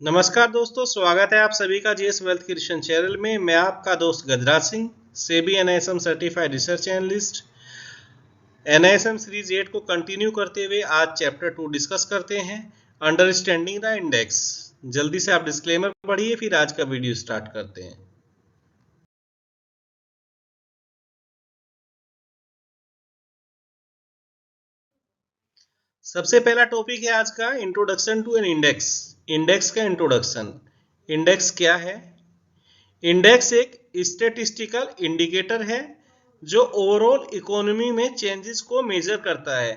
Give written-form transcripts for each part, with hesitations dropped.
नमस्कार दोस्तों, स्वागत है आप सभी का जीएस वेल्थ क्रिएशन चैनल में। मैं आपका दोस्त Gajraj Singh, SEBI NISM certified research analyst. NISM series 8 को कंटिन्यू करते हुए आज चैप्टर 2 डिस्कस करते हैं, अंडरस्टैंडिंग द इंडेक्स। जल्दी से आप डिस्क्लेमर पढ़िए, फिर आज का वीडियो स्टार्ट करते हैं। सबसे पहला टॉपिक है आज का, introduction to an index. Index का इंट्रोडक्शन। इंडेक्स क्या है? इंडेक्स एक स्टैटिस्टिकल इंडिकेटर है जो ओवरऑल इकोनॉमी में चेंजेस को मेजर करता है।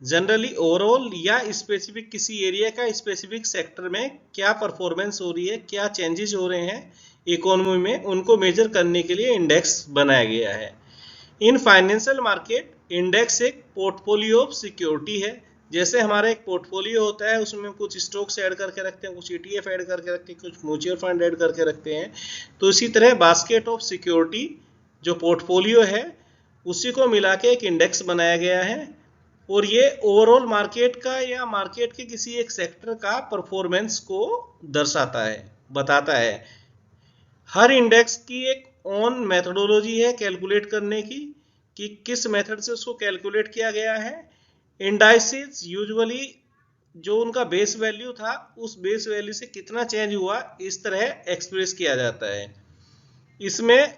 जनरली ओवरऑल या स्पेसिफिक किसी एरिया का स्पेसिफिक सेक्टर में क्या परफॉर्मेंस हो रही है, क्या चेंजेस हो रहे हैं इकोनॉमी में, उनको मेजर करने के लिए इंडेक्स बनाया गया है। इन फाइनेंशियल मार्केट, इंडेक्स एक पोर्टफोलियो ऑफ सिक्योरिटी है। जैसे हमारा एक पोर्टफोलियो होता है, उसमें कुछ स्टॉक्स ऐड करके रखते हैं, कुछ ईटीएफ ऐड करके रखते हैं, कुछ म्यूचुअल फंड ऐड करके रखते हैं। तो इसी तरह बास्केट ऑफ सिक्योरिटी जो पोर्टफोलियो है, उसी को मिला के एक इंडेक्स बनाया गया है। और ये ओवरऑल मार्केट का या मार्केट के किसी एक सेक्टर का परफॉर्मेंस को दर्शाता है, बताता है। हर इंडेक्स की एक ओन मेथोडोलॉजी है कैलकुलेट करने की, कि किस मेथड से उसको कैलकुलेट किया गया है। इंडाइसिस यूजुअली जो उनका बेस वैल्यू था, उस बेस वैल्यू से कितना चेंज हुआ, इस तरह एक्सप्रेस किया जाता है। इसमें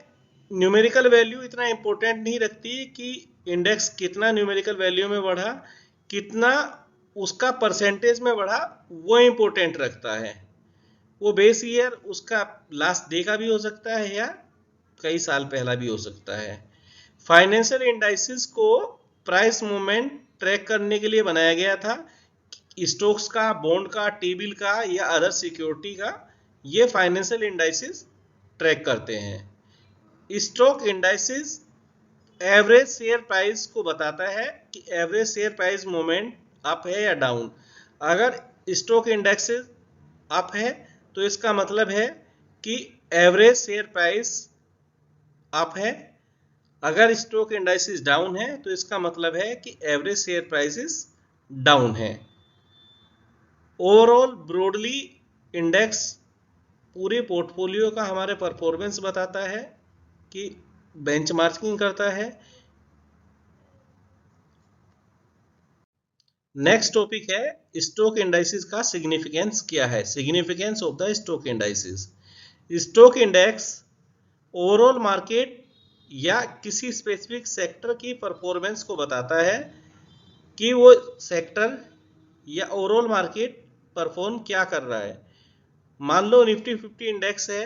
न्यूमेरिकल वैल्यू इतना इंपॉर्टेंट नहीं रखती कि इंडेक्स कितना न्यूमेरिकल वैल्यू में बढ़ा, कितना उसका परसेंटेज में बढ़ा, वो इंपॉर्टेंट रखता है। वो बेस ईयर उसका लास्ट डे का भी हो सकता है या कई साल पहला भी हो सकता है। फाइनेंशियल इंडाइसिस को प्राइस मूवमेंट ट्रैक करने के लिए बनाया गया था। स्टॉक्स का, बॉन्ड का, टी बिल का या अदर सिक्योरिटी का, ये फाइनेंशियल इंडाइसिस ट्रैक करते हैं। Stock indices average share price को बताता है कि average share price movement up है या डाउन। अगर स्टॉक इंडेक्सेस अप है तो इसका मतलब है कि एवरेज शेयर प्राइस अप है। अगर स्टॉक इंडाइसिस डाउन है तो इसका मतलब है कि एवरेज शेयर प्राइसेस डाउन है। ओवरऑल ब्रॉडली इंडेक्स पूरे पोर्टफोलियो का हमारे परफॉर्मेंस बताता है, कि बेंचमार्किंग करता है। नेक्स्ट टॉपिक है स्टॉक इंडाइसिस का सिग्निफिकेंस क्या है। Significance of the stock indices. Stock index overall market या किसी स्पेसिफिक सेक्टर की परफॉर्मेंस को बताता है कि वो सेक्टर या ओवरऑल मार्केट परफॉर्म क्या कर रहा है। मान लो निफ्टी 50 इंडेक्स है,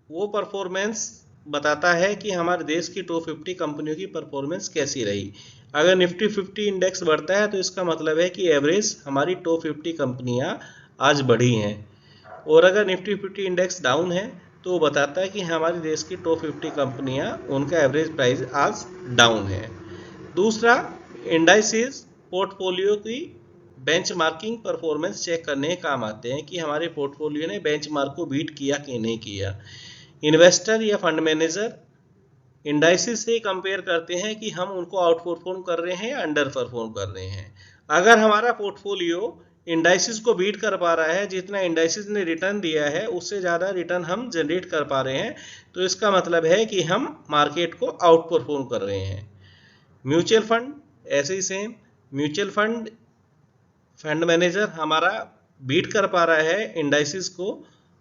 वो परफॉर्मेंस बताता है कि हमारे देश की टॉप 50 कंपनियों की परफॉर्मेंस कैसी रही। अगर निफ्टी 50 इंडेक्स बढ़ता है तो इसका मतलब है कि एवरेज हमारी टॉप 50 कंपनियां आज बढ़ी हैं। और अगर निफ्टी 50 इंडेक्स डाउन है तो वो बताता है कि हमारे देश की टॉप 50 कंपनियां, उनका एवरेज प्राइस आज डाउन है। दूसरा, इंडाइसिस पोर्टफोलियो की बेंचमार्किंग परफॉर्मेंस चेक करने के काम आते हैं कि हमारे पोर्टफोलियो ने बेंचमार्क को बीट किया कि नहीं किया। इन्वेस्टर या फंड मैनेजर इंडाइसिस से कंपेयर करते हैं कि हम उनको आउट परफॉर्म कर रहे हैं या अंडर परफॉर्म कर रहे हैं। अगर हमारा पोर्टफोलियो इंडाइसिस को बीट कर पा रहा है, जितना इंडाइसिस ने रिटर्न दिया है उससे ज़्यादा रिटर्न हम जनरेट कर पा रहे हैं, तो इसका मतलब है कि हम मार्केट को आउट परफॉर्म कर रहे हैं। म्यूचुअल फंड ऐसे ही same, mutual fund fund manager हमारा बीट कर पा रहा है इंडाइसिस को,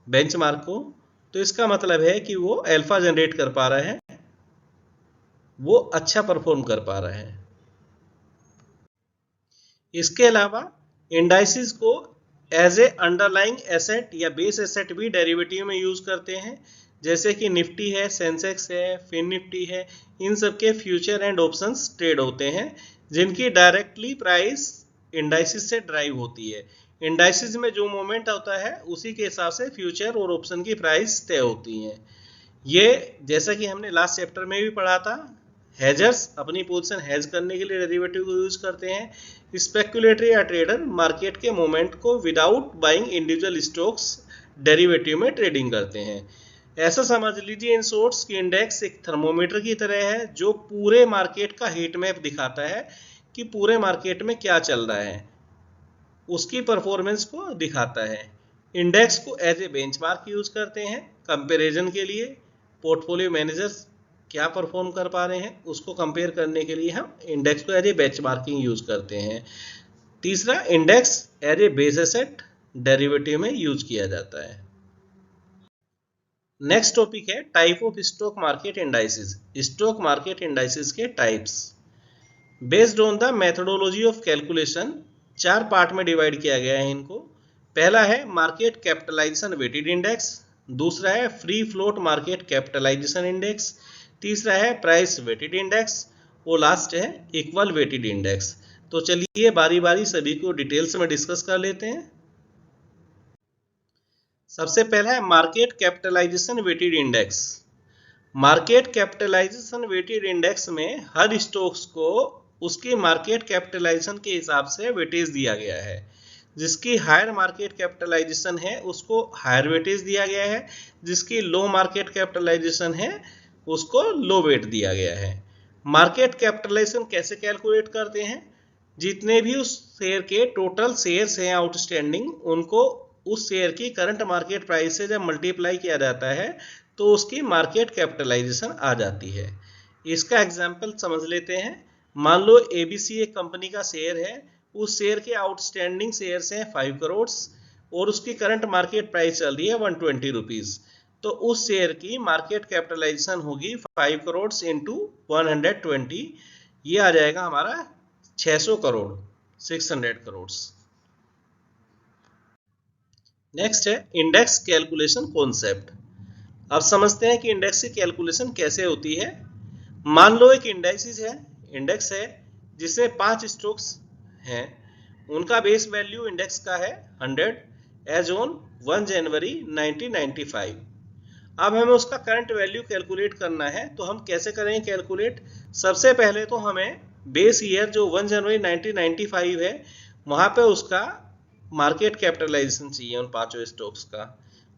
बेंचमार्क को, तो इसका मतलब है कि वो अल्फा जनरेट कर पा रहा है, वो अच्छा परफॉर्म कर पा रहा है। इसके अलावा इंडाइसिस को एज ए अंडरलाइंग एसेट या बेस एसेट भी डेरिवेटिव में यूज करते हैं। जैसे कि निफ्टी है, सेंसेक्स है, फिन निफ्टी है, इन सब के फ्यूचर एंड ऑप्शंस ट्रेड होते हैं, जिनकी डायरेक्टली प्राइस इंडाइसिस से ड्राइव होती है। इंडाइसिस में जो मूवमेंट होता है उसी के हिसाब से फ्यूचर और ऑप्शन की प्राइस तय होती है। ये जैसा कि हमने लास्ट चैप्टर में भी पढ़ा था, हेजर्स अपनी पोजीशन हेज करने के लिए डेरिवेटिव को यूज करते हैं। स्पेकुलेटरी या ट्रेडर मार्केट के मोमेंट को without buying individual stocks derivative में ट्रेडिंग करते हैं। ऐसा समझ लीजिए इन शॉर्ट्स की इंडेक्स एक थर्मोमीटर की तरह है, जो पूरे मार्केट का हीट मैप दिखाता है कि पूरे मार्केट में क्या चल रहा है, उसकी परफॉर्मेंस को दिखाता है। इंडेक्स को एज ए बेंचमार्क यूज करते हैं कंपैरिजन के लिए। पोर्टफोलियो मैनेजर्स क्या परफॉर्म कर पा रहे हैं उसको कंपेयर करने के लिए हम इंडेक्स को एज ए बेंचमार्किंग यूज करते हैं। तीसरा, index as a base asset derivative में यूज किया जाता है। नेक्स्ट टॉपिक है type of stock market indices. Stock market indices के types. Based on the methodology of calculation 4 part में डिवाइड किया गया है इनको। पहला है मार्केट कैपिटलाइजेशन वेटेड इंडेक्स, दूसरा है free float market capitalisation index, तीसरा है प्राइस वेटेड इंडेक्स और लास्ट है इक्वल वेटेड इंडेक्स। तो चलिए बारी बारी सभी को डिटेल्स में डिस्कस कर लेते हैं। सबसे पहला है market capitalisation weighted index. Market capitalisation weighted index में हर स्टॉक्स को उसके मार्केट कैपिटलाइजेशन के हिसाब से वेटेज दिया गया है। जिसकी हायर मार्केट कैपिटलाइजेशन है उसको हायर वेटेज दिया गया है, जिसकी लो मार्केट कैपिटलाइजेशन है उसको लो वेट दिया गया है। मार्केट कैपिटलाइजेशन कैसे कैलकुलेट करते हैं? जितने भी उस शेयर के टोटल शेयर्स हैं आउटस्टैंडिंग, उनको उस शेयर की करंट मार्केट प्राइस से जब मल्टीप्लाई किया जाता है तो उसकी मार्केट कैपिटलाइजेशन आ जाती है। इसका एग्जांपल समझ लेते हैं। मान लो एबीसी एक कंपनी का शेयर है, उस शेयर के आउटस्टैंडिंग शेयर्स हैं 5 करोड़ और उसकी करंट मार्केट प्राइस चल रही है 120 रुपीज। तो उस शेयर की मार्केट कैपिटलाइजेशन होगी 5 करोड़ इंटू 120, ये आ जाएगा हमारा 600 करोड़, 600 करोड़। नेक्स्ट है इंडेक्स कैलकुलेशन कॉन्सेप्ट। अब समझते हैं कि इंडेक्स की कैलकुलेशन कैसे होती है। मान लो एक इंडेक्स है जिसमें 5 स्टॉक्स हैं, उनका बेस वैल्यू इंडेक्स का है 100 एज ऑन 1 जनवरी 1995। अब हमें उसका करंट वैल्यू कैलकुलेट करना है, तो हम कैसे करेंगे कैलकुलेट? सबसे पहले तो हमें बेस ईयर जो 1 जनवरी 1995 है वहां पे उसका मार्केट कैपिटलाइजेशन चाहिए उन 5 स्टॉक्स का।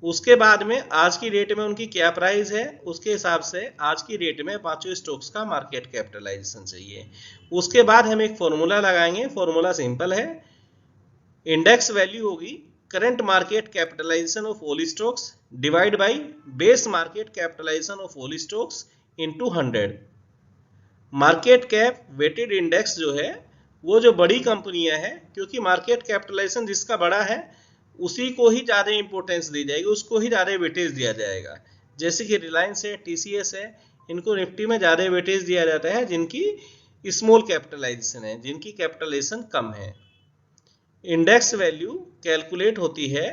उसके बाद में आज की डेट में उनकी क्या प्राइस है, उसके हिसाब से आज की डेट में 5 स्टॉक्स का मार्केट कैपिटलाइजेशन चाहिए। उसके बाद हम एक फॉर्मूला लगाएंगे। फॉर्मूला सिंपल है, इंडेक्स वैल्यू होगी current market capitalisation of all stocks divide by base market capitalisation of all stocks into 100। Market cap weighted index जो है वो जो बड़ी कंपनियां हैं, क्योंकि मार्केट कैपिटलाइजेशन जिसका बड़ा है उसी को ही ज्यादा इंपॉर्टेंस दी जाएगी, उसको ही ज्यादा वेटेज दिया जाएगा। जैसे कि रिलायंस है, टीसीएस है, इनको निफ्टी में ज्यादा वेटेज दिया जाता है जिनकी स्मॉल कैपिटलाइजेशन है, जिनकी कैपिटलाइजेशन कम है। इंडेक्स वैल्यू कैलकुलेट होती है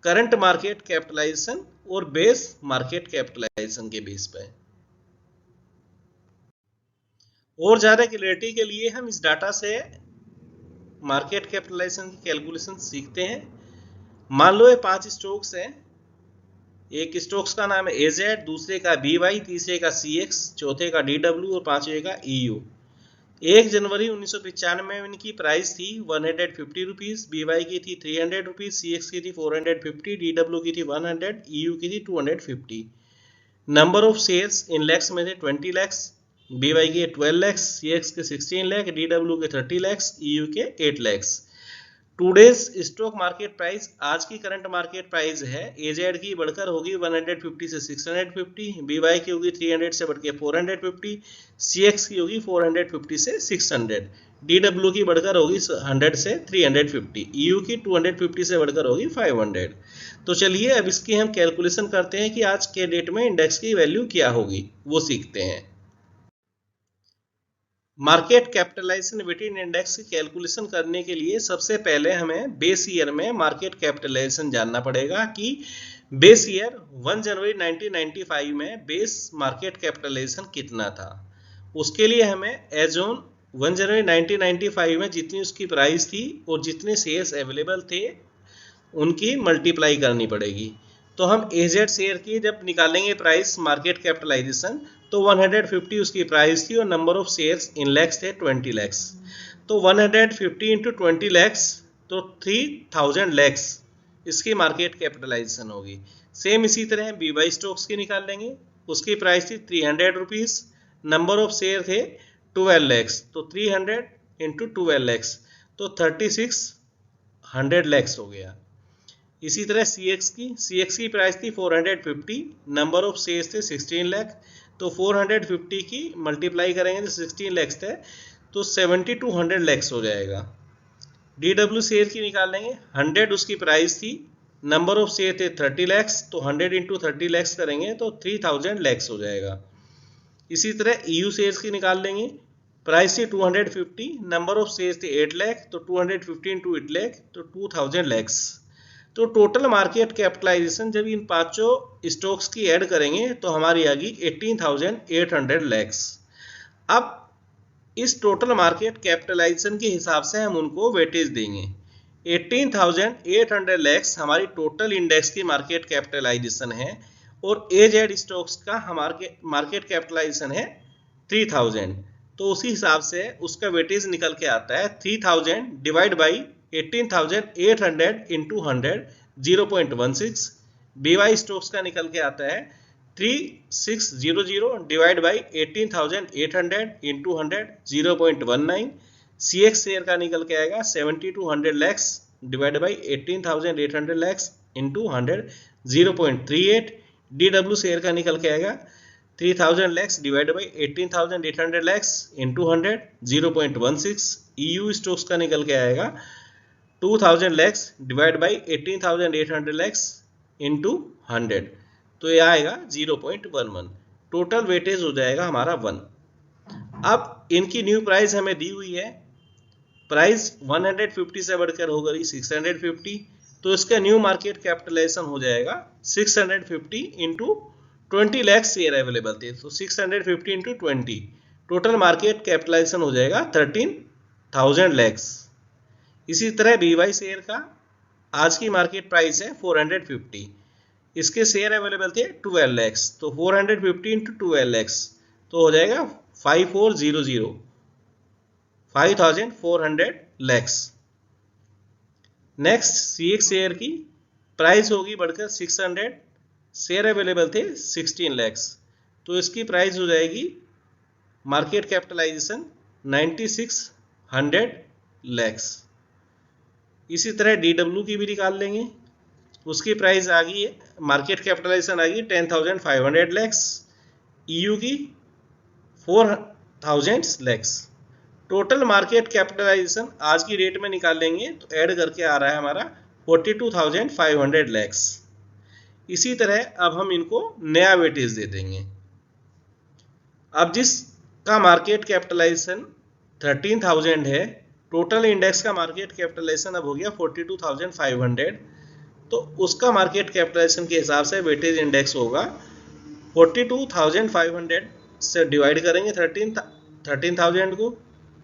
करंट मार्केट कैपिटलाइजेशन और बेस मार्केट कैपिटलाइजेशन के बेस पर। और ज्यादा क्लैरिटी के लिए हम इस डाटा से मार्केट कैपिटलाइजेशन की कैलकुलेशन सीखते हैं। मान लो ये 5 स्टॉक्स हैं, एक स्टॉक्स का नाम है एजेड, दूसरे का बीवाई, तीसरे का सीएक्स, चौथे का डीडब्ल्यू और पांचवे का ईयू। 1 जनवरी 1995 में इनकी प्राइस थी 150 रुपीज, बीवाई की थी 300 रुपीज, सीएक्स की थी 450, डीडब्ल्यू की थी 100, ईयू की थी 250। Number of shares in lakhs में थे 20 लैक्स, बीवाई के 12 लैक्स, सीएक्स के 16 लाख, डीडब्ल्यू के 30 लैक्स, ईयू के 8 lakhs. Today's stock market price, आज की करंट मार्केट प्राइस है, एजेड की बढ़कर होगी 150 से 650, बीवाई की होगी 300 से बढ़ के 450, सीएक्स की होगी 450 से 600, डीडब्ल्यू की बढ़कर होगी 100 से 350, ईयू की 250 से बढ़कर होगी 500। तो चलिए अब इसकी हम कैलकुलेशन करते हैं कि आज के डेट में इंडेक्स की वैल्यू क्या होगी, वो सीखते हैं। मार्केट कैपिटलाइजेशन वेटेड इंडेक्स की कैलकुलेशन करने के लिए सबसे पहले हमें बेस ईयर में मार्केट कैपिटलाइजेशन जानना पड़ेगा कि बेस ईयर 1 जनवरी 1995 में बेस मार्केट कैपिटलाइजेशन कितना था। उसके लिए हमें एज ऑन 1 जनवरी 1995 में जितनी उसकी प्राइस थी और जितने शेयर्स अवेलेबल थे उनकी मल्टीप्लाई करनी पड़ेगी। तो हम एजेड शेयर की जब निकालेंगे प्राइस मार्केट कैपिटलाइजेशन तो 150 उसकी प्राइस थी और number of shares in lakhs थे 20 लैक्स। तो 150 इंटू 20 लैक्स तो 3000 लैक्स इसकी मार्केट कैपिटलाइजेशन होगी। सेम इसी तरह बीवाई स्टॉक्स की निकाल लेंगे, उसकी प्राइस थी 300 रुपीज, नंबर ऑफ शेयर थे 12 लैक्स, तो 300 इंटू 12 लैक्स तो 3600 लैक्स हो गया। इसी तरह सी एक्स की प्राइस थी 450, नंबर ऑफ शेयर्स थे 16 लाख, तो 450 की मल्टीप्लाई करेंगे तो 16 लैक्स थे, तो 70 to 100 लैक्स हो जाएगा। DW शेयर की निकाल लेंगे, 100 उसकी प्राइस थी, नंबर ऑफ शेयर थे 30 लैक्स, तो 100 इंटू 30 लैक्स करेंगे तो 3000 लैक्स हो जाएगा। इसी तरह EU शेयर्स की निकाल लेंगे, प्राइस थी 250, नंबर ऑफ शेयर्स थे 8 लाख, तो 250 इंटू 8 लाख तो 2000 लैक्स। तो टोटल मार्केट कैपिटलाइजेशन जब इन पांचों स्टॉक्स की ऐड करेंगे तो हमारी आ गई 18,800 लैक्स। अब इस टोटल मार्केट कैपिटलाइजेशन के हिसाब से हम उनको वेटेज देंगे। 18,800 लैक्स हमारी टोटल इंडेक्स की मार्केट कैपिटलाइजेशन है और एजेड स्टॉक्स का हमारे मार्केट कैपिटलाइजेशन है 3000, तो उसी हिसाब से उसका वेटेज निकल के आता है 3000 divide by 18,800 into 100 0.16। BY stocks का निकल के आता है 3600 divide by 18,800 into 100 0.19। CX share का निकल के आएगा 70 to 100 lakhs divide by 18,800 lakhs into 100 0.38। DW share का निकल के आएगा 3000 lakhs divide by 18,800 lakhs into 100 0.16। EU stocks का निकल के आएगा 2000 lakhs divide by 18,800 lakhs into 100, तो ये आएगा 0.11। टोटल वेटेज हो जाएगा हमारा 1। अब इनकी न्यू प्राइस हमें दी हुई है, प्राइस 150 से बढ़कर हो गई 650, तो इसका न्यू मार्केट कैपिटलाइजेशन हो जाएगा 650 इंटू 20 लाख शेयर अवेलेबल थे, तो 650 इंटू 20 टोटल मार्केट कैपिटलाइजेशन हो जाएगा 13,000 लैक्स। इसी तरह BY शेयर का आज की मार्केट प्राइस है 450, इसके शेयर अवेलेबल थे 12 लैक्स, तो 450 इंटू 12 लैक्स तो हो जाएगा 5400 लैक्स। नेक्स्ट CX शेयर की प्राइस होगी बढ़कर 600, शेयर अवेलेबल थे 16 लैक्स, तो इसकी प्राइस हो जाएगी मार्केट कैपिटलाइजेशन 9600 लैक्स। इसी तरह DW की भी निकाल लेंगे, उसकी प्राइस आ गई है, मार्केट कैपिटलाइजेशन आ गई 10,500 लैक्स, EU की 4,000 लैक्स। टोटल मार्केट कैपिटलाइजेशन आज की डेट में निकाल लेंगे तो ऐड करके आ रहा है हमारा 42,500 लैक्स। इसी तरह अब हम इनको नया वेटेज दे देंगे। अब जिसका मार्केट कैपिटलाइजेशन 13,000 है, टोटल इंडेक्स का मार्केट कैपिटलाइजेशन अब हो गया 42,500, तो उसका मार्केट कैपिटलाइजेशन के हिसाब से वेटेज इंडेक्स होगा 42,500 से डिवाइड करेंगे 13,000 को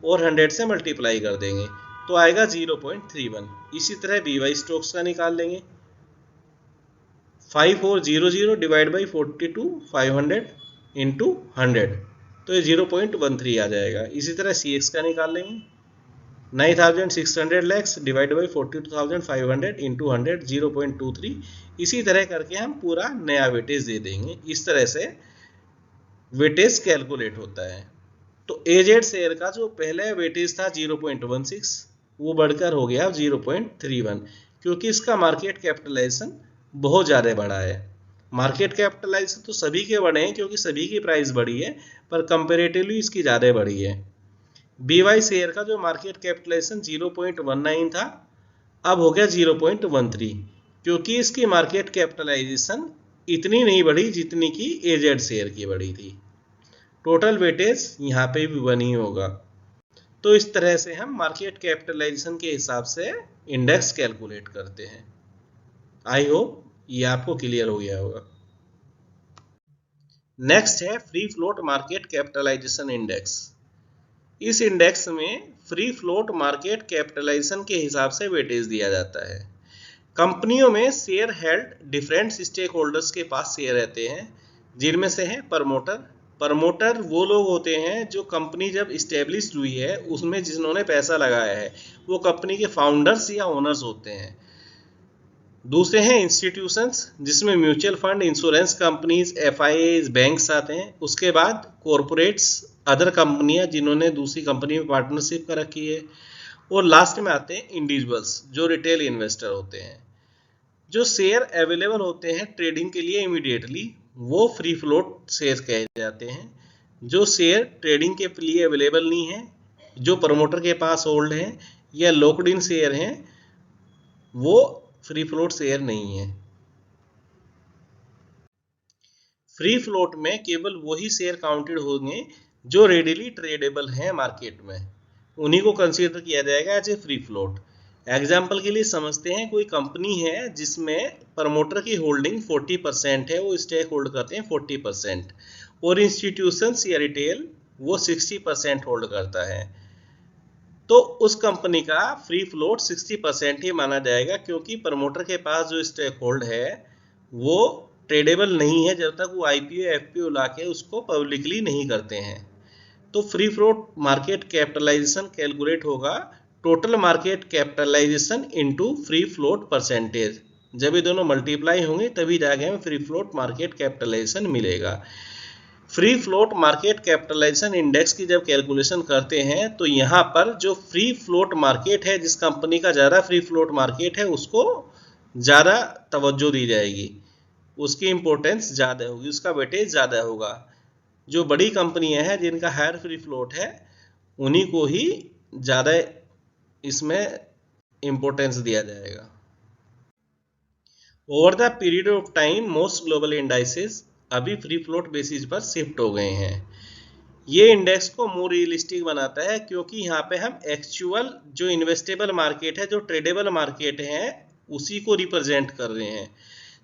और 100 से मल्टीप्लाई कर देंगे तो आएगा 0.31। इसी तरह BY स्टॉक्स का निकाल लेंगे, 5400 डिवाइड बाई 42,500 इंटू 100 तो ये 0.13 आ जाएगा। इसी तरह CX का निकाल लेंगे, 9,600 लैक्स डिवाइड बाई 42,500 इंटू 100 0.23। इसी तरह करके हम पूरा नया वेटेज दे देंगे। इस तरह से वेटेज कैलकुलेट होता है। तो एजेड शेयर का जो पहले वेटेज था 0.16 वो बढ़कर हो गया 0.31, क्योंकि इसका मार्केट कैपिटलाइजेशन बहुत ज़्यादा बढ़ा है। मार्केट कैपिटलाइजेशन तो सभी के बढ़े हैं क्योंकि सभी की प्राइस बढ़ी है, पर कंपेरेटिवली इसकी ज़्यादा बढ़ी है। BY शेयर का जो मार्केट कैपिटलाइजेशन 0.19 था अब हो गया 0.13, क्योंकि इसकी मार्केट कैपिटलाइजेशन इतनी नहीं बढ़ी जितनी कि एजेड शेयर की बढ़ी थी। टोटल वेटेज यहाँ पे भी 1 ही होगा। तो इस तरह से हम मार्केट कैपिटलाइजेशन के हिसाब से इंडेक्स कैलकुलेट करते हैं। आई होप ये आपको क्लियर हो गया होगा। नेक्स्ट है free float market capitalisation index. इस इंडेक्स में फ्री फ्लोट मार्केट कैपिटलाइजेशन के हिसाब से वेटेज दिया जाता है। कंपनियों में share held different stakeholders के पास शेयर रहते हैं, जिनमें से है प्रमोटर वो लोग होते हैं जो कंपनी जब इस्टेब्लिश हुई है उसमें जिन्होंने पैसा लगाया है, वो कंपनी के फाउंडर्स या ओनर्स होते हैं। दूसरे हैं इंस्टीट्यूशंस, जिसमें mutual fund, insurance companies, FIAs, banks आते हैं। उसके बाद कॉरपोरेट्स, अदर कंपनियां जिन्होंने दूसरी कंपनी में पार्टनरशिप कर रखी है, और लास्ट में आते हैं इंडिविजुअल्स जो रिटेल इन्वेस्टर होते हैं। जो शेयर अवेलेबल होते हैं ट्रेडिंग के लिए इमीडिएटली वो फ्री फ्लोट शेयर कहे जाते हैं। जो शेयर ट्रेडिंग के लिए अवेलेबल नहीं है, जो प्रमोटर के पास होल्ड है या लॉक्ड इन शेयर हैं, वो फ्री फ्लोट शेयर नहीं है। फ्री फ्लोट में केवल वही शेयर काउंटेड होंगे जो रेडिली ट्रेडेबल हैं मार्केट में, उन्हीं को कंसीडर किया जाएगा as a free float. Example के लिए समझते हैं, कोई कंपनी है जिसमें प्रमोटर की होल्डिंग 40% है, वो स्टेक होल्ड करते हैं 40%, और इंस्टीट्यूशंस या रिटेल वो 60% होल्ड करता है, तो उस कंपनी का फ्री फ्लोट 60% ही माना जाएगा, क्योंकि प्रमोटर के पास जो स्टेक होल्ड है वो ट्रेडेबल नहीं है जब तक वो आईपीओ एफपीओ लाके उसको पब्लिकली नहीं करते हैं। तो free float market capitalization calculate होगा total market capitalization into free float percentage. जब ये दोनों मल्टीप्लाई होंगे तभी जाके हमें फ्री फ्लोट मार्केट कैपिटलाइजेशन मिलेगा। Free float market capitalisation index की जब कैलकुलेशन करते हैं तो यहाँ पर जो फ्री फ्लोट मार्केट है, जिस कंपनी का ज़्यादा फ्री फ्लोट मार्केट है उसको ज़्यादा तवज्जो दी जाएगी, उसकी इंपॉर्टेंस ज़्यादा होगी, उसका वेटेज ज़्यादा होगा। जो बड़ी कंपनियां हैं जिनका हायर फ्री फ्लोट है उन्हीं को ही ज़्यादा इसमें इंपॉर्टेंस दिया जाएगा। Over the period of time most global indices अभी फ्री फ्लोट बेसिस पर शिफ्ट हो गए हैं। ये इंडेक्स को मोर रियलिस्टिक बनाता है, क्योंकि यहाँ पे हम एक्चुअल जो इन्वेस्टेबल मार्केट है, जो ट्रेडेबल मार्केट है, उसी को रिप्रेजेंट कर रहे हैं।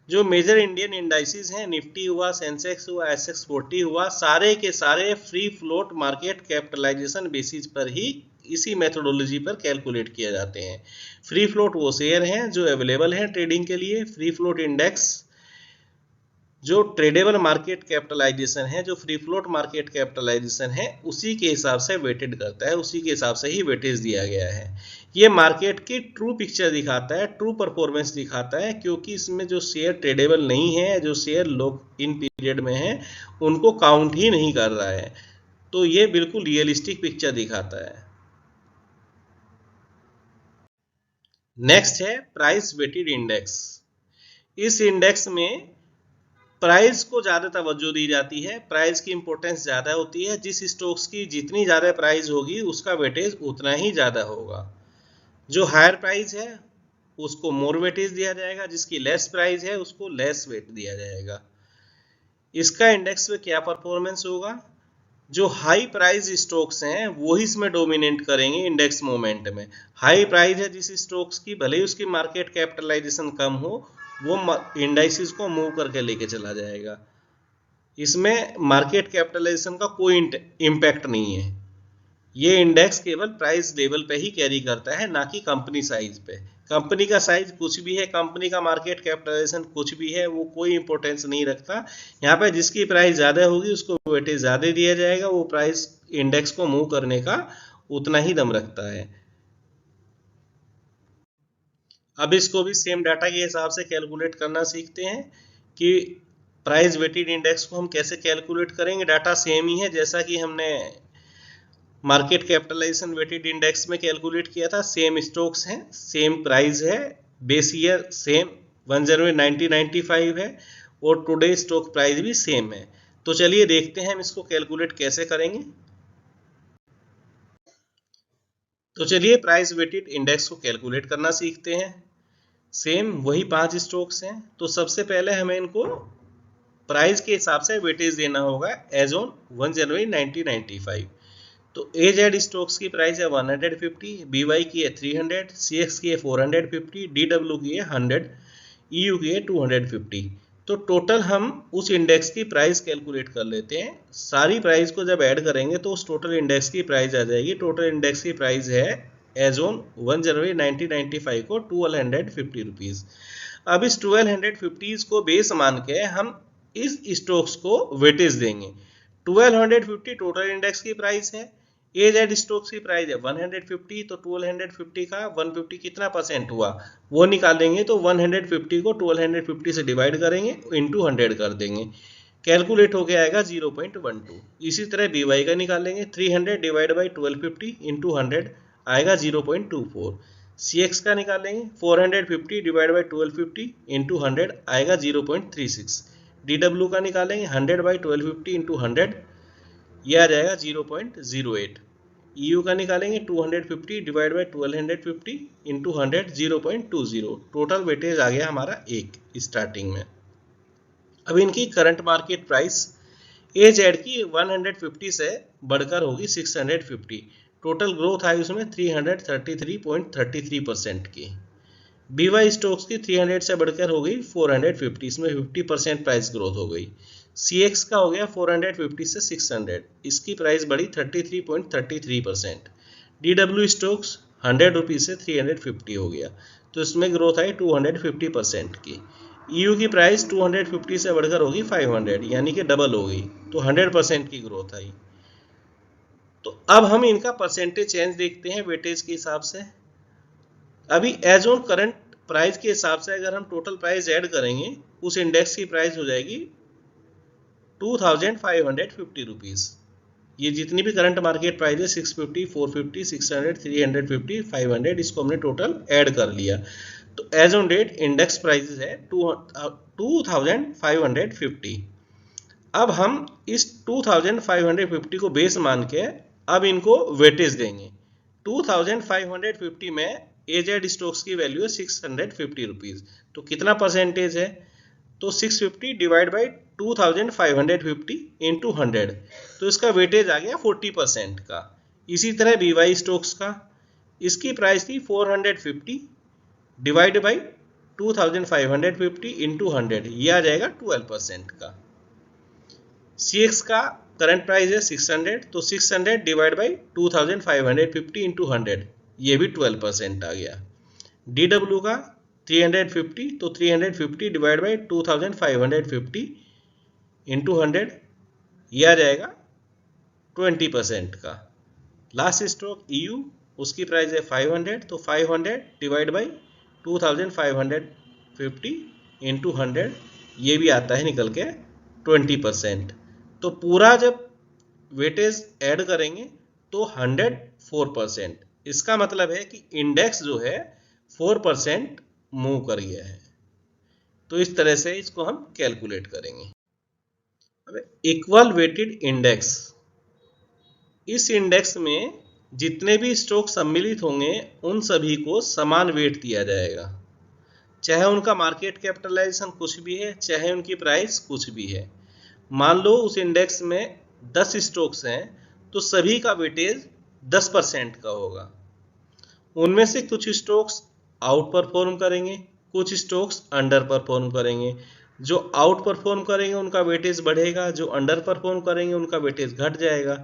जो मेजर इंडियन इंडाइसिस हैं, निफ्टी हुआ, सेंसेक्स हुआ, एसएक्स 40 हुआ, सारे के सारे free float market capitalisation basis पर ही इसी मेथोडोलॉजी पर कैलकुलेट किए जाते हैं। फ्री फ्लोट वो शेयर हैं जो अवेलेबल हैं ट्रेडिंग के लिए। फ्री फ्लोट इंडेक्स जो ट्रेडेबल मार्केट कैपिटलाइजेशन है, जो फ्री फ्लोट मार्केट कैपिटलाइजेशन है, उसी के हिसाब से वेटेड करता है, उसी के हिसाब से ही वेटेज दिया गया है। ये मार्केट की ट्रू पिक्चर दिखाता है, ट्रू परफॉर्मेंस दिखाता है, क्योंकि इसमें जो शेयर ट्रेडेबल नहीं है, जो शेयर लॉक इन पीरियड में है, उनको काउंट ही नहीं कर रहा है। तो ये बिल्कुल रियलिस्टिक पिक्चर दिखाता है। नेक्स्ट है प्राइस वेटेड इंडेक्स। इस इंडेक्स में प्राइस को ज़्यादा तवज्जो दी जाती है, प्राइस की इंपॉर्टेंस ज़्यादा होती है। जिस स्टॉक्स की जितनी ज़्यादा प्राइस होगी उसका वेटेज उतना ही ज़्यादा होगा। जो हायर प्राइस है उसको मोर वेटेज दिया जाएगा, जिसकी लेस प्राइस है उसको लेस वेट दिया जाएगा। इसका इंडेक्स में क्या परफॉर्मेंस होगा? जो हाई प्राइस स्टॉक्स हैं वही इसमें डोमिनेट करेंगे इंडेक्स मोमेंट में। हाई प्राइस है जिस स्टॉक्स की, भले ही उसकी मार्केट कैपिटलाइजेशन कम हो, वो इंडाइसिस को मूव करके लेके चला जाएगा। इसमें मार्केट कैपिटलाइजेशन का कोई इम्पैक्ट नहीं है। ये इंडेक्स केवल प्राइस लेवल पे ही कैरी करता है, ना कि कंपनी साइज पे। कंपनी का साइज कुछ भी है, कंपनी का मार्केट कैपिटलाइजेशन कुछ भी है, वो कोई इंपॉर्टेंस नहीं रखता। यहाँ पे जिसकी प्राइस ज़्यादा होगी उसको वेटेज ज़्यादा दिया जाएगा, वो प्राइस इंडेक्स को मूव करने का उतना ही दम रखता है। अब इसको भी सेम डाटा के हिसाब से कैलकुलेट करना सीखते हैं कि प्राइस वेटेड इंडेक्स को हम कैसे कैलकुलेट करेंगे। डाटा सेम ही है जैसा कि हमने मार्केट कैपिटलाइजेशन वेटेड इंडेक्स में कैलकुलेट किया था। सेम स्टॉक्स हैं, सेम प्राइस है, बेस ईयर सेम 1 जनवरी 1995 है, और टुडे स्टॉक प्राइस भी सेम है। तो चलिए देखते हैं हम इसको कैलकुलेट कैसे करेंगे। तो चलिए प्राइस वेटेड इंडेक्स को कैलकुलेट करना सीखते हैं। सेम वही 5 स्टॉक्स हैं, तो सबसे पहले हमें इनको प्राइस के हिसाब से वेटेज देना होगा एज ऑन 1 जनवरी 1995। तो एजेड स्टॉक्स की प्राइस है 150, बीवाई की है 300, सीएक्स की है 450, डीडब्ल्यू की है 100, ईयू की है 250। तो टोटल हम उस इंडेक्स की प्राइस कैलकुलेट कर लेते हैं। सारी प्राइस को जब ऐड करेंगे तो उस टोटल इंडेक्स की प्राइस आ जाएगी। टोटल इंडेक्स की प्राइस है एज ऑन 1 जनवरी 1995 को 1250 रुपीज़। अब इस 1250 को बेस मान के हम इस स्टॉक्स को वेटेज देंगे। 1250 टोटल इंडेक्स की प्राइस है, एजेड स्टॉक्स की प्राइस है 150, तो 1250 का 150 कितना परसेंट हुआ वो निकालेंगे। तो 150 को 1250 से डिवाइड करेंगे, इंटू 100 कर देंगे, कैलकुलेट होके आएगा 0.12। इसी तरह बीवाई का निकालेंगे, 300 डिवाइड बाई 1250 इंटू 100 आएगा 0.24। CX का निकालेंगे 450 डिवाइड बाई 1250 इंटू 100 आएगा 0.36। DW का निकालेंगे 100 बाई 1250 इंटू 100, यह आ जाएगा 0.08। EU का निकालेंगे 250 divide by 1250 into 100 0.20। Total weightage आ गया हमारा 1 स्टार्टिंग में। अब इनकी करंट मार्केट प्राइस AZ की 150 से बढ़कर होगी 650। टोटल ग्रोथ आई उसमें 333.33% की। BY स्टॉक्स की 300 से बढ़कर हो गई 450, इसमें 50% प्राइस ग्रोथ हो गई। CX का हो गया 450 से 600, इसकी प्राइस बढ़ी 33.33%। DW स्टॉक्स 100 रुपीज से 350 हो गया, तो इसमें ग्रोथ आई 250% की। EU की प्राइस 250 से बढ़कर होगी 500, यानी कि डबल हो गई, तो 100% की ग्रोथ आई। तो अब हम इनका परसेंटेज चेंज देखते हैं वेटेज के हिसाब से। अभी एज ऑन करंट प्राइस के हिसाब से अगर हम टोटल प्राइस ऐड करेंगे, उस इंडेक्स की प्राइस हो जाएगी 2550 रुपीज। ये जितनी भी करंट मार्केट प्राइस है 650, 450, 600, 350, 500, इसको हमने टोटल ऐड कर लिया। तो as on date index price है 2550। अब हम इस 2550 को बेस मान के अब इनको वेटेज देंगे। 2550 में AZ स्टॉक्स की वैल्यू है 650 रुपीज, तो कितना परसेंटेज है? तो 650 डिवाइड बाई 2550 इंटू 100, तो इसका वेटेज आ गया 40% का। इसी तरह BY स्टॉक्स का, इसकी प्राइस थी 450 डिवाइड बाई 2550 इंटू 100, यह आ जाएगा 12% का। CX का करंट प्राइस है 600, तो 600 डिवाइड बाई 2550 इंटू 100, ये भी 12% आ गया। DW का 350, तो 350 डिवाइड बाई 2550 इंटू 100, यह आ जाएगा 20% का। लास्ट स्टॉक EU, उसकी प्राइस है 500, तो 500 डिवाइड बाई 2550 इंटू 100, ये भी आता है निकल के 20%। तो पूरा जब वेटेज ऐड करेंगे तो 104%। इसका मतलब है कि इंडेक्स जो है 4% मूव कर गया है। तो इस तरह से इसको हम कैलकुलेट करेंगे। अब इक्वल वेटेड इंडेक्स, इस इंडेक्स में जितने भी स्टॉक सम्मिलित होंगे उन सभी को समान वेट दिया जाएगा, चाहे उनका मार्केट कैपिटलाइजेशन कुछ भी है, चाहे उनकी प्राइस कुछ भी है। मान लो उस इंडेक्स में 10 स्टॉक्स हैं, तो सभी का वेटेज 10% का होगा। उनमें से कुछ स्टॉक्स आउट परफॉर्म करेंगे, कुछ स्टॉक्स अंडर परफॉर्म करेंगे। जो आउट परफॉर्म करेंगे उनका वेटेज बढ़ेगा, जो अंडर परफॉर्म करेंगे उनका वेटेज घट जाएगा।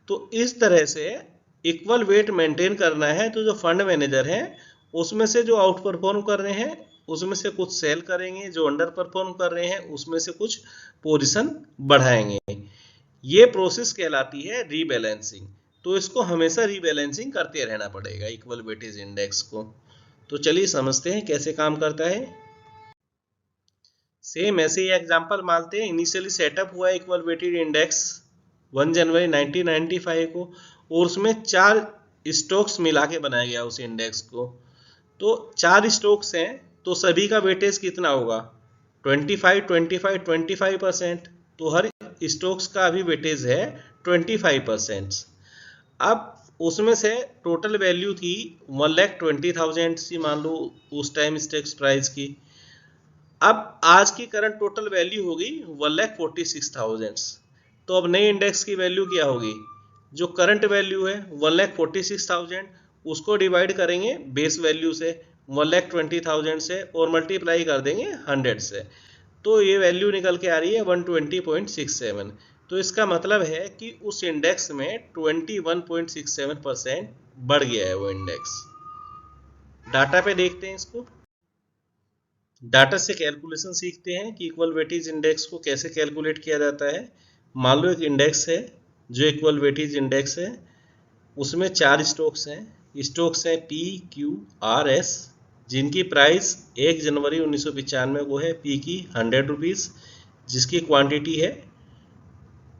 तो इस तरह से इक्वल वेट मेंटेन करना है। तो जो फंड मैनेजर हैं उसमें से जो आउट परफॉर्म कर रहे हैं उसमें से कुछ सेल करेंगे, जो अंडर परफॉर्म कर रहे हैं उसमें से कुछ पोजीशन बढ़ाएंगे। ये प्रोसेस कहलाती है रीबैलेंसिंग। तो इसको हमेशा रीबैलेंसिंग करते रहना पड़ेगा इक्वल वेटेज इंडेक्स को। तो चलिए समझते हैं कैसे काम करता है। सेम ऐसे ही एग्जांपल मानते हैं। इनिशियली सेटअप हुआ इक्वल वेटेड इंडेक्स 1 जनवरी 1995 को, और उसमें 4 स्टॉक्स मिला के बनाया गया उस इंडेक्स को। तो 4 स्टॉक्स हैं, तो सभी का वेटेज कितना होगा? 25, 25, 25%। तो हर स्टॉक्स का अभी वेटेज है 25%। अब उसमें से टोटल वैल्यू थी 1,20,000 सी, मान लो उस टाइम स्टॉक्स प्राइस की। अब आज की करंट टोटल वैल्यू होगी 1,46,000। तो अब नए इंडेक्स की वैल्यू क्या होगी? जो करंट वैल्यू है 1,46,000, उसको डिवाइड करेंगे बेस वैल्यू से 1,20,000 से, और मल्टीप्लाई कर देंगे 100 से। तो ये वैल्यू निकल के आ रही है 120.67। तो इसका मतलब है कि उस इंडेक्स में 21.67% बढ़ गया है वो इंडेक्स। डाटा पे देखते हैं इसको। डाटा से कैलकुलेशन सीखते हैं कि इक्वल वेटेज इंडेक्स को कैसे कैलकुलेट किया जाता है। मान लो एक इंडेक्स है जो इक्वल वेटेज इंडेक्स है, उसमें 4 स्टॉक्स हैं। स्टॉक्स हैं P, Q, R, S, जिनकी प्राइस 1 जनवरी 1995 को है P की 100 रुपीज़, जिसकी क्वांटिटी है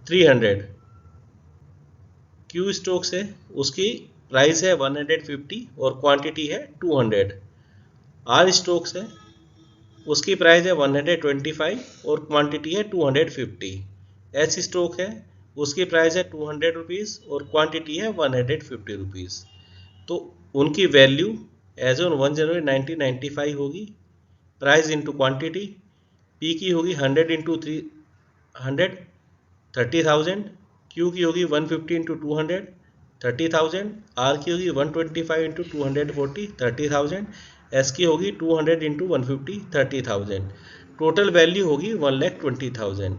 300। Q स्टॉक्स है, उसकी प्राइस है 150 और क्वांटिटी है 200। आर स्टॉक्स है, उसकी प्राइस है 125 और क्वांटिटी है 250। एस स्टॉक है, उसकी प्राइस है 200 रुपीज़ और क्वांटिटी है 150 रुपीज़। तो उनकी वैल्यू एज ऑन 1 जनवरी 1995 होगी, प्राइस इंटू क्वांटिटी। पी की होगी 100 इंटू 300 30,000, क्यू की होगी 150 इंटू 200 30,000, आर की होगी 125 इंटू 240 30,000, एस की होगी 200 इंटू 150 30,000। टोटल वैल्यू होगी 1,20,000।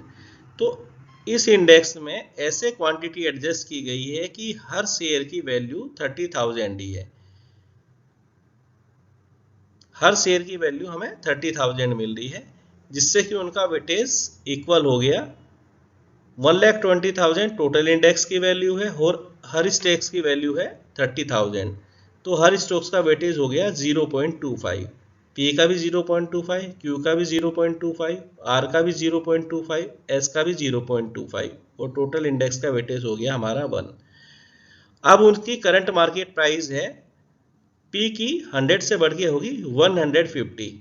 तो इस इंडेक्स में ऐसे क्वांटिटी एडजस्ट की गई है कि हर शेयर की वैल्यू 30,000 ही है। हर शेयर की वैल्यू हमें 30,000 मिल रही है, जिससे कि उनका वेटेज इक्वल हो गया 1,20,000 टोटल इंडेक्स की वैल्यू है और हर स्टॉक्स की वैल्यू है 30,000। तो हर स्टॉक्स का वेटेज हो गया 0.25। पी का भी 0.25, क्यू का भी 0.25, आर का भी 0.25, एस का भी 0.25 और टोटल इंडेक्स का वेटेज हो गया हमारा 1। अब उनकी करंट मार्केट प्राइस है, पी की 100 से बढ़ के होगी 150,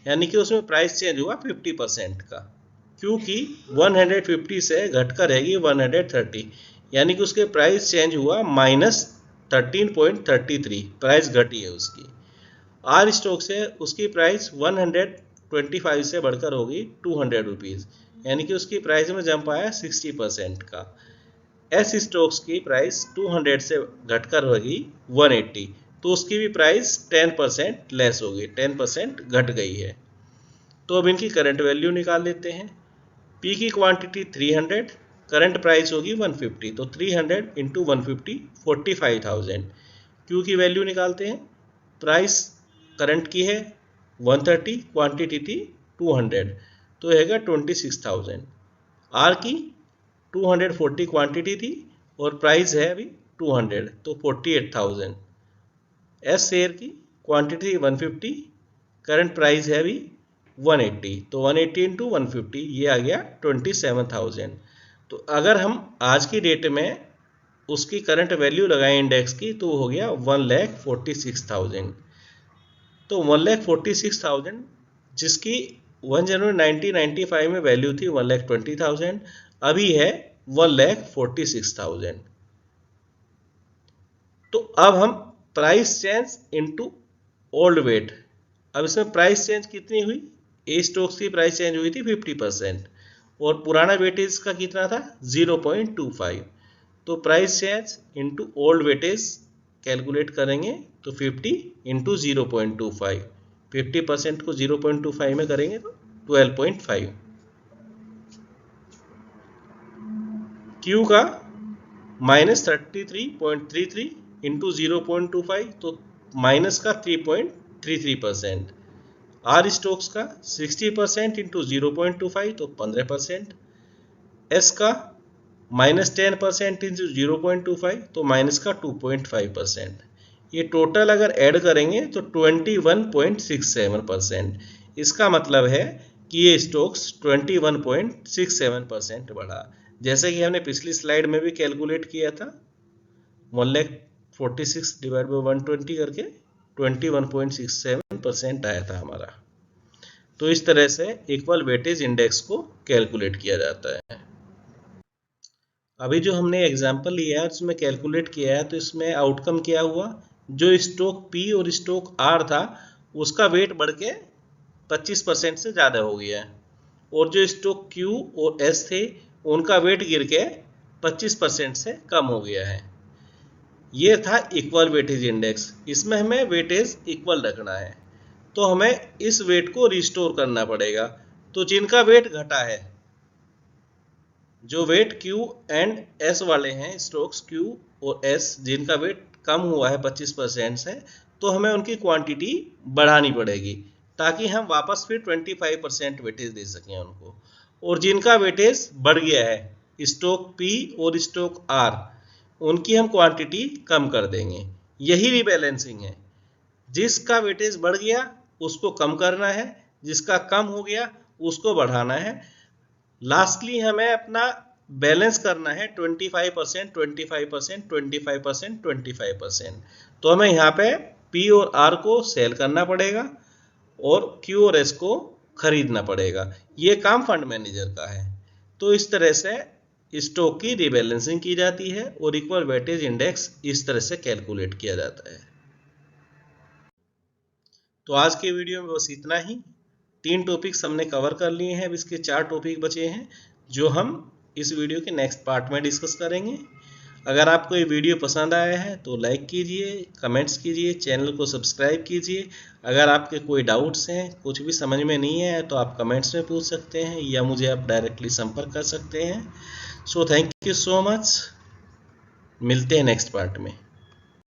यानी कि उसमें प्राइस चेंज हुआ 50% का। क्योंकि 150 से घटकर रहेगी 130, यानी कि उसके प्राइस चेंज हुआ -13.33, प्राइस घटी है उसकी। आर स्टॉक से उसकी प्राइस 125 से बढ़कर होगी 200 रुपीज़, यानी कि उसकी प्राइस में जंप आया 60% का। एस स्टॉक्स की प्राइस 200 से घटकर होगी 180, तो उसकी भी प्राइस 10% लेस होगी, 10% घट गई है। तो अब इनकी करंट वैल्यू निकाल लेते हैं। पी की क्वांटिटी 300, करंट प्राइस होगी 150, तो 300 इंटू 150 45,000। क्यू की वैल्यू निकालते हैं, प्राइस करंट की है 130, क्वांटिटी थी 200, तो रहेगा 26,000। आर की 240 क्वांटिटी थी और प्राइस है अभी 200, तो 48,000। एस शेयर की क्वांटिटी 150, करंट प्राइस है अभी 180, तो 180 इंटू 150 ये आ गया 27,000। तो अगर हम आज की डेट में उसकी करंट वैल्यू लगाएं इंडेक्स की, तो हो गया 1,46,000। तो 1,46,000 जिसकी 1 जनवरी 1995 में वैल्यू थी 1,20,000, अभी है 1,46,000। तो अब हम price change into old weight, अब इसमें प्राइस चेंज कितनी हुई? ए स्टॉक्स की प्राइस चेंज हुई थी 50% और पुराना वेटेज का कितना था 0.25। तो price change into old weightage calculate करेंगे तो 50 इंटू 0.25, 50% को 0.25 में करेंगे तो 12.5। क्यू का -33.33 इंटू 0.25, तो माइनस का 3.33%। आर स्टॉक्स का 60% इंटू 0.25, तो 15%। एस का -10% इंटू 0.25, तो माइनस का 2.5%। ये टोटल अगर ऐड करेंगे तो 21.67%। इसका मतलब है कि ये स्टॉक्स 21.67% बढ़ा, जैसे कि हमने पिछली स्लाइड में भी कैलकुलेट किया था। 1,46 डिवाइड बाई 120 करके 21.67% आया था हमारा। तो इस तरह से इक्वल वेटेज इंडेक्स को कैलकुलेट किया जाता है। अभी जो हमने एग्जांपल लिया है उसमें कैलकुलेट किया है, तो इसमें आउटकम क्या हुआ? जो स्टॉक पी और स्टॉक आर था उसका वेट बढ़ के 25% से ज़्यादा हो गया है, और जो स्टॉक क्यू और एस थे उनका वेट गिर के 25% से कम हो गया है। ये था इक्वल वेटेज इंडेक्स। इसमें हमें वेटेज इक्वल रखना है, तो हमें इस वेट को रिस्टोर करना पड़ेगा। तो जिनका वेट घटा है, जो वेट क्यू एंड एस वाले हैं, स्टॉक्स क्यू और एस जिनका वेट कम हुआ है 25% से, तो हमें उनकी क्वांटिटी बढ़ानी पड़ेगी ताकि हम वापस फिर 25% वेटेज दे सकें उनको। और जिनका वेटेज बढ़ गया है, स्टॉक पी और स्टॉक आर, उनकी हम क्वांटिटी कम कर देंगे। यही रिबैलेंसिंग है। जिसका वेटेज बढ़ गया उसको कम करना है, जिसका कम हो गया उसको बढ़ाना है। लास्टली हमें अपना बैलेंस करना है 25%, 25%, 25%, 25%। तो हमें यहाँ पे पी और आर को सेल करना पड़ेगा और क्यू और एस को खरीदना पड़ेगा। ये काम फंड मैनेजर का है। तो इस तरह से स्टॉक की रीबैलेंसिंग की जाती है और इक्वल वेटेज इंडेक्स इस तरह से कैलकुलेट किया जाता है। तो आज के वीडियो में बस इतना ही। 3 टॉपिक्स हमने कवर कर लिए हैं, अब इसके 4 टॉपिक बचे हैं जो हम इस वीडियो के नेक्स्ट पार्ट में डिस्कस करेंगे। अगर आपको ये वीडियो पसंद आया है तो लाइक कीजिए, कमेंट्स कीजिए, चैनल को सब्सक्राइब कीजिए। अगर आपके कोई डाउट्स हैं, कुछ भी समझ में नहीं है तो आप कमेंट्स में पूछ सकते हैं या मुझे आप डायरेक्टली संपर्क कर सकते हैं। So thank you so much. मिलते हैं नेक्स्ट पार्ट में।